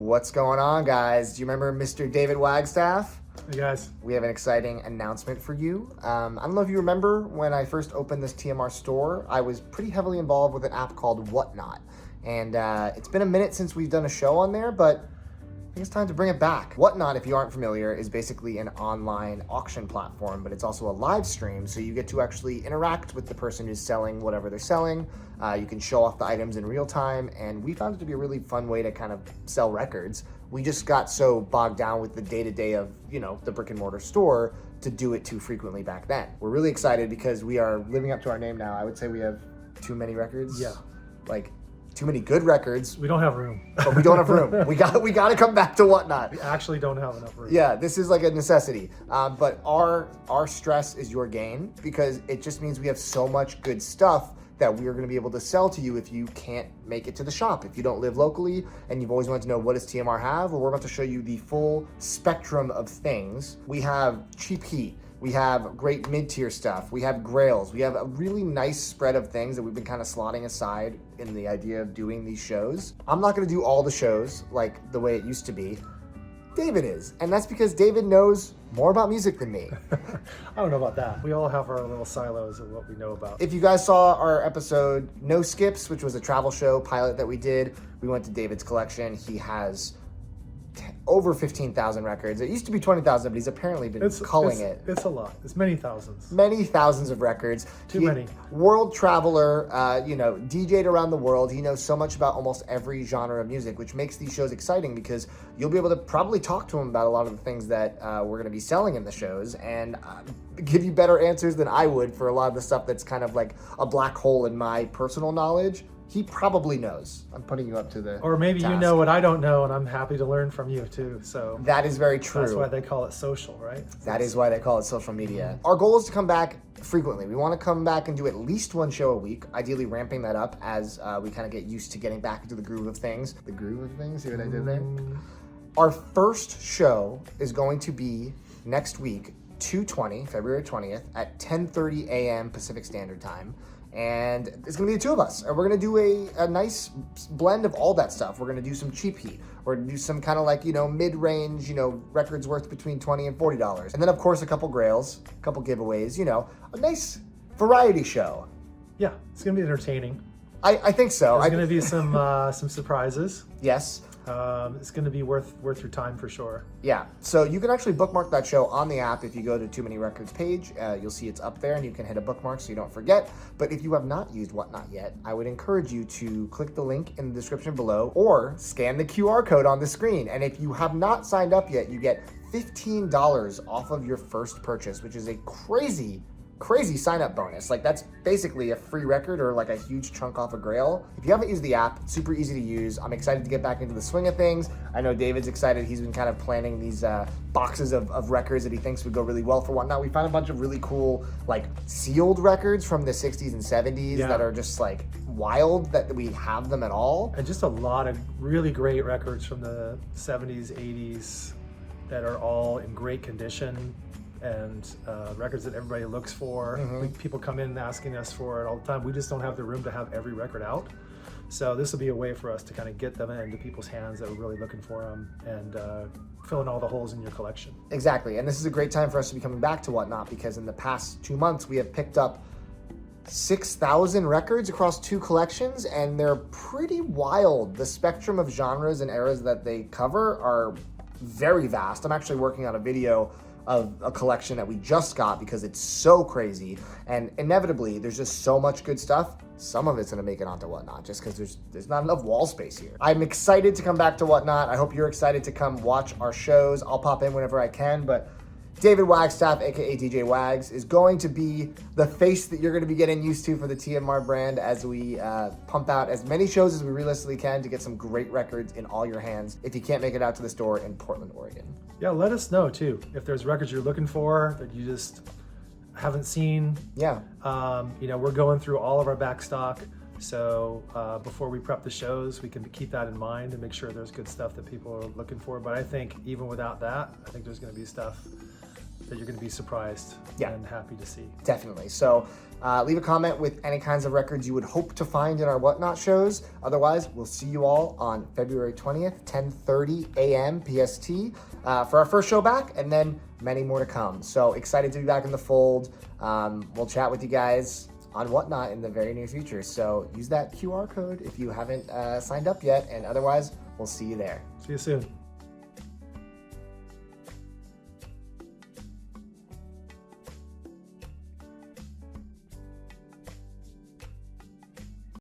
What's going on, guys? Do you remember Mr. David Wagstaff? Hey, guys. We have an exciting announcement for you. I don't know if you remember when I first opened this TMR store, I was pretty heavily involved with an app called Whatnot. And it's been a minute since we've done a show on there, but I think it's time to bring it back. Whatnot, if you aren't familiar, is basically an online auction platform, but it's also a live stream, so you get to actually interact with the person who's selling whatever they're selling. You can show off the items in real time, and we found it to be a really fun way to kind of sell records. We just got so bogged down with the day-to-day of, the brick and mortar store to do it too frequently back then. We're really excited because we are living up to our name now. I would say we have too many records. Yeah. Like, too many good records. We don't have room. But we don't have room. We got to come back to Whatnot. We actually don't have enough room. Yeah, this is like a necessity. But our stress is your gain, because it just means we have so much good stuff that we are going to be able to sell to you if you can't make it to the shop. If you don't live locally and you've always wanted to know what does TMR have, well, we're about to show you the full spectrum of things. We have cheap heat. We have great mid-tier stuff. We have grails. We have a really nice spread of things that we've been kind of slotting aside in the idea of doing these shows. I'm not going to do all the shows like the way it used to be. David is, and that's because David knows more about music than me. I don't know about that. We all have our little silos of what we know about. If you guys saw our episode No Skips, which was a travel show pilot that we did, we went to David's collection. He has over 15,000 records. It used to be 20,000, but he's apparently been culling it. It's a lot. It's many thousands. Many thousands of records. Too many. World traveler, DJ'd around the world. He knows so much about almost every genre of music, which makes these shows exciting because you'll be able to probably talk to him about a lot of the things that we're going to be selling in the shows and give you better answers than I would for a lot of the stuff that's kind of like a black hole in my personal knowledge. He probably knows. I'm putting you up to the Or maybe task. you know what I don't know, and I'm happy to learn from you too. So that is very true. That's why they call it social, right? That is why they call it social media. Our goal is to come back frequently. We want to come back and do at least one show a week, ideally ramping that up as we kind of get used to getting back into the groove of things. The groove of things? See what I did there? Our first show is going to be next week, February 20th at 10:30 a.m. Pacific Standard Time. And it's going to be the two of us. And we're going to do a nice blend of all that stuff. We're going to do some cheap heat. We're going to do some kind of like, mid-range, records worth between $20 and $40. And then, of course, a couple grails, a couple giveaways, a nice variety show. Yeah, it's going to be entertaining. I think so. There's going to be some surprises. Yes. It's going to be worth your time for sure. Yeah, so you can actually bookmark that show on the app. If you go to Too Many Records page, you'll see it's up there and you can hit a bookmark so you don't forget. But if you have not used Whatnot yet, I would encourage you to click the link in the description below or scan the QR code on the screen. And if you have not signed up yet, you get $15 off of your first purchase, which is a crazy sign-up bonus. Like, that's basically a free record or like a huge chunk off a grail. If you haven't used the app, it's super easy to use. I'm excited to get back into the swing of things. I know David's excited. He's been kind of planning these boxes of records that he thinks would go really well for Whatnot. We found a bunch of really cool, like, sealed records from the 60s and 70s that are just, like, wild that we have them at all. And just a lot of really great records from the 70s, 80s that are all in great condition. And records that everybody looks for. People come in asking us for it all the time. We just don't have the room to have every record out. So this will be a way for us to kind of get them into people's hands that are really looking for them and fill in all the holes in your collection. Exactly. And this is a great time for us to be coming back to Whatnot because in the past 2 months, we have picked up 6,000 records across 2 collections, and they're pretty wild. The spectrum of genres and eras that they cover are very vast. I'm actually working on a video of a collection that we just got because it's so crazy, and inevitably there's just so much good stuff. Some of it's gonna make it onto Whatnot just because there's not enough wall space here. I'm excited to come back to Whatnot. I hope you're excited to come watch our shows. I'll pop in whenever I can, but David Wagstaff, aka DJ Wags, is going to be the face that you're going to be getting used to for the TMR brand as we pump out as many shows as we realistically can to get some great records in all your hands if you can't make it out to the store in Portland, Oregon. Yeah, let us know too if there's records you're looking for that you just haven't seen. Yeah. We're going through all of our back stock. So before we prep the shows, we can keep that in mind and make sure there's good stuff that people are looking for. But I think even without that, I think there's going to be stuff that you're going to be surprised Yeah. and happy to see. Definitely. So leave a comment with any kinds of records you would hope to find in our Whatnot shows. Otherwise, we'll see you all on February 20th, 10:30 a.m. PST for our first show back, and then many more to come. So excited to be back in the fold. We'll chat with you guys on Whatnot in the very near future. So use that QR code if you haven't signed up yet, and otherwise, we'll see you there. See you soon.